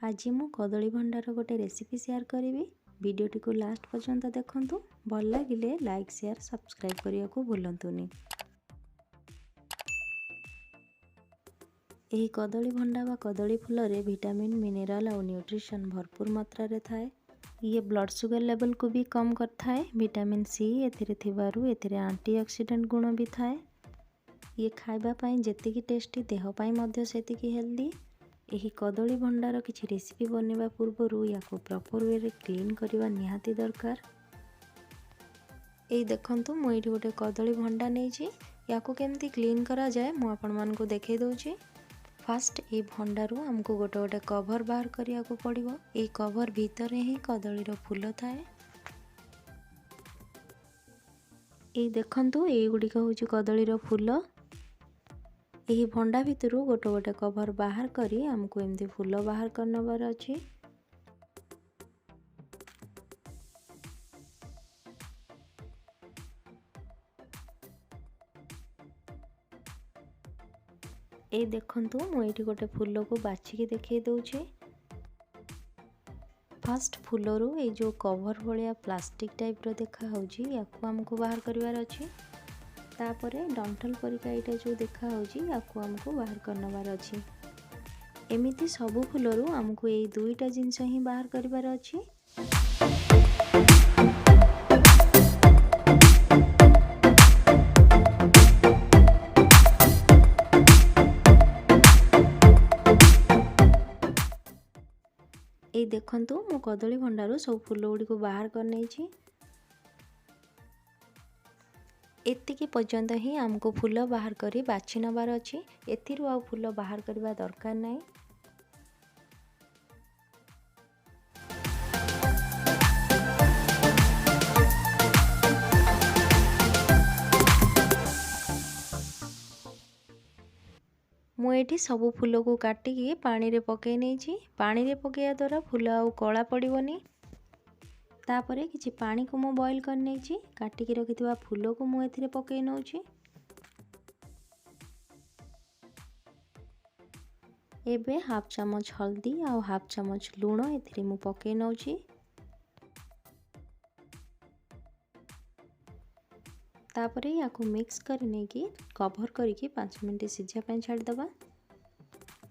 आज मु कदली भंडार गोटे रेसिपी शेयर करी। वीडियोटी को लास्ट पर्यंत देखंतु। भल लगिले लाइक शेयर सब्सक्राइब करने को भूलंतुनि। यही कदली भंडा व कदली फूल रे विटामिन मिनरल और न्यूट्रिशन भरपूर मात्रा रे थाए। ये ब्लड शुगर लेवल को भी कम करता है। विटामिन सी एथिरे थिबारु एथिरे एंटीऑक्सीडेंट गुण भी थाए। ये खाइबा पाई जेतिकी टेस्टी देह पाई मध्य सेतिकी हेल्दी। यही कदली भंडार किसी रेसिपी बनवा पूर्वर या प्रॉपर वे रे क्लीन करवा निहाती दरकार। यही देखंतु मुझे गोटे कदली भंडा नहीं या केमती क्लीन करा जाए मु आपण मानकु देखे दउची। फास्ट ये भंडारू आमको गोटे गोटे कवर बाहर करिया को पड़िबो। ए कवर भीतर ही कदलीर फूल थाए। ए देखंतु ए गुडी का होची कदलीर फूल। यही भंडा भितर गोटे गोटे कवर बाहर करी आमको एमती फूल बाहर करनबार अछि। ए देखंतु मु एठी गोटे फूल को बाछिकी देखै दउछि। फास्ट फूलरू ए जो कवर भलिया प्लास्टिक टाइप रो देखा होउछि याकू हमको बाहर करिवार अछि। तापरे डंठल परिका एटा जो देखा होउछि याकू हमको बाहर करनबार अछि। एमिति सबु फूलरू हमको ए दुईटा जिंस ही बाहर करिवार अछि। ए देखंतु मु कदली भंडारू सब फूल गुडी को बाहर कर नेछि। एतिकी पर्यंत ही हमको फूल बाहर करी बाछि नबार अछि। एथिरु आ फूल बाहर करबा दरकार नाही। मु एठी सब फूल को काटिकी पानी रे पके नेछि। पानी रे पकेया द्वारा फूल आ कला पड़िबोनी। तापरे किछि पानी को मु बॉईल कर नेछि। काटिकी रखिथिबा फूल को मु एथिरे पके नउछि। एबे हाफ चम्मच हल्दी और हाफ चम्मच लूण एथिरे मु पके नउछि। तापरे याकू मिक्स कर नेकी कवर करिकी 5 मिनिट सिझा पय छाड़ दबा।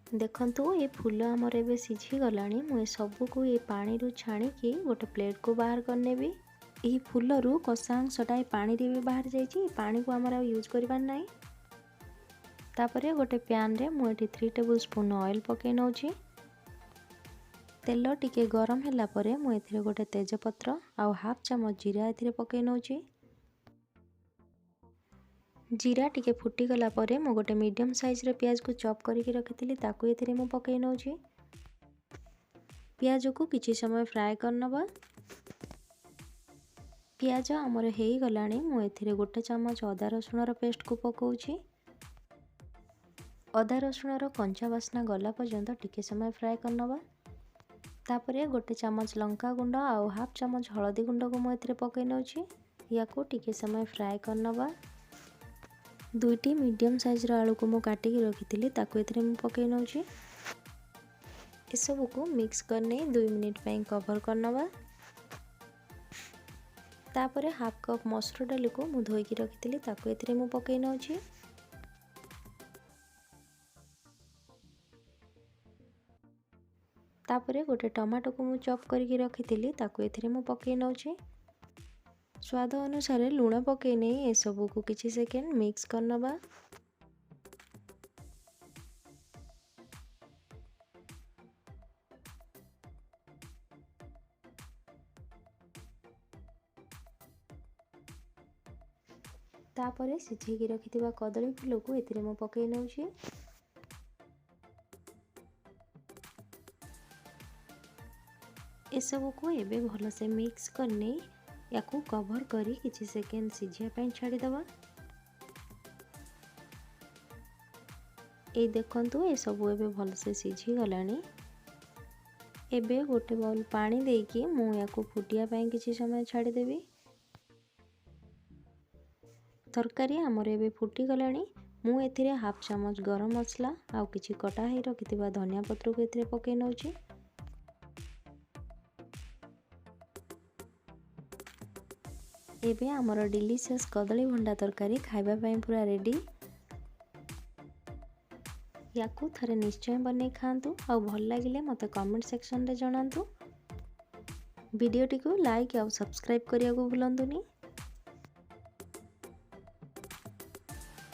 देखंतु ये फूल हमर एबे सिझी गलानी। मु सब को ये पानी रु छाणी की गोटे प्लेट को बाहर कर नेबी। यही फूल रु कसा अंशटा पानी रे भी बाहर जाइछि। पानी को हमर यूज करबार नाही। तापरे गोटे पैन रे मु एठी 3 टेबल स्पून ऑयल पके नउछि। तेल टिके गरम होला परे मु एथिरे गोटे तेजपत्र आ हाफ चम्मच जीरा एथिरे पके नउछि। जीरा टिके फुटी गला परे मु गोटे मीडियम साइज रे प्याज को चॉप करके रखिथिली ताकू एथिरे मु पके नउछि। प्याज को किछि समय फ्राई करनबा। प्याज हमर हेई गलानी। मु एथिरे गोटे चम्मच अदा रसुण रो पेस्ट को पकाउछि। अदा रसुण रो कंचा वासना गला पर्यंत टिके समय फ्राई करनबा। तापरे गोटे चम्मच लंका गुंड आ हाफ चम्मच हळदी गुंड को मु एथिरे पके नउछि। याकू टिके समय फ्राई करनबा। दुईटी मीडियम साइज रो आलू को मु काटी के रखिथिली ताकू एथिरे मु पके नउछि। ए सब को मिक्स करने 2 मिनिट पय कवर करनबा। तापरे हाफ कप मसूर डाली को मु धोई के रखिथिली ताकू एथिरे मु पके नउछि। तापरे गोटे टमाटो को मु चॉप करके रखिथिली ताकू एथिरे मु पके नउछि। स्वाद अनुसार लूण पके नै ए सब को किछि सेकेंड मिक्स करनबा। तापरे सिझे के रखिथिबा कदली फूल को एथिरे मु पके नउछि। ए सब को एबे भलो से मिक्स करने याकू कवर करी किछि सेकेंड सिझिया पय छाड़ी दबा। ए देखंतु ए सब एबे भलो से सिझी गलानी। एबे गोटे बाउल पानी देकी मु याकू फुटिया पय किछि समय छाड़ी देबी। तरकारी हमर एबे फुटी गलानी। मु एथिरे हाफ चम्मच गरम मसला आ किछि कटा हे रखिथिबा धनिया पत्र को एथिरे पके नउछि। एबे आमर डिलीशियस कदली भंडा तरकारी खाइबा पई पूरा रेडी। याकू थरे निश्चय बनै खातु और भल लगिले मते कमेंट सेक्शन रे जणातु। वीडियोटी को लाइक और सब्सक्राइब करिया को भूलंतुनी।